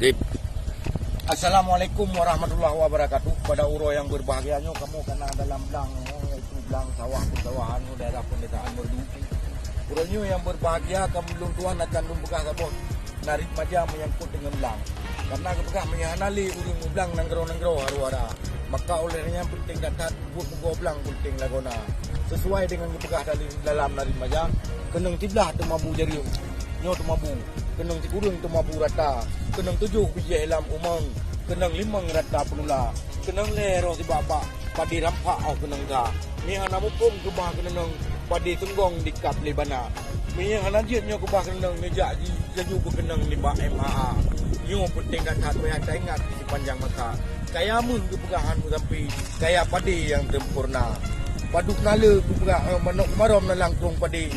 Sip. Assalamualaikum warahmatullahi wabarakatuh. Pada uro yang berbahagianya, kamu kena dalam belang, itu belang sawah persawahan daerah pendetaan merdu. Uronya yang berbahagia, kamu belum tuan akan membekah sabot narik majam menyangkut dengan belang. Karena kebekah menyahanali urung belang nanggro haru-hara. Maka olehnya penting datat buat mugo belang penting lagona. Sesuai dengan kebekah dalam narik majam, kenang tiblah temabu jari. Nyo temabu, kenang tikurung temabu rata, kenang 7 biji helam umang, kenang 5 rata penula, kenang lero si bapak, padi rampak au kenang ga. Ni hana mukum kebah kenang padi tenggong di kap lebana. Mi hana jiat nyo kebah kenang nejak jaju kenang 5 MAA. Nyo penting datat wayah ingat di panjang mata. Kaya mun kepegahan sampai kaya padi yang sempurna. Padu kenala kepegah manok marom na langkung padi.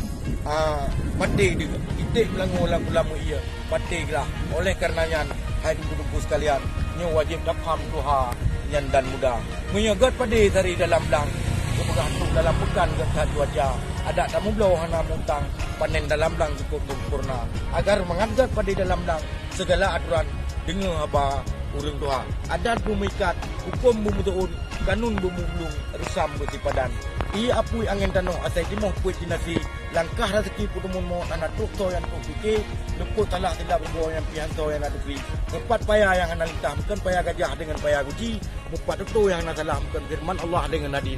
Padi di titik langu lamu ia padi lah. Oleh karenanya hai dulu sekalian, nyo wajib dapat tuha nyan dan muda. Menyagat padi dari dalam lang. Kepegah tu dalam pekan gat wajah. Ada tamu belau hana muntang panen dalam lang cukup sempurna. Agar mengadat padi dalam lang segala aturan dengar apa urang tuha. Adat bumikat, hukum bumutuun, kanun bumulung, rusam butipadan. Ia apui angin tanong asai timoh puit dinasi langkah rezeki putumun mo anak tukto yang kau fikir leput talah tidak berbuah yang pihan to yang ada fi empat payah yang analita bukan payah gajah dengan payah guci empat itu yang nasalah bukan firman Allah dengan nabi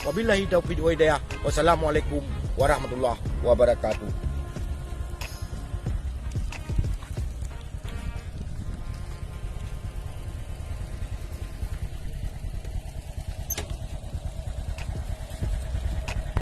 wabillahi taufiq wa hidayah wassalamualaikum warahmatullahi wabarakatuh.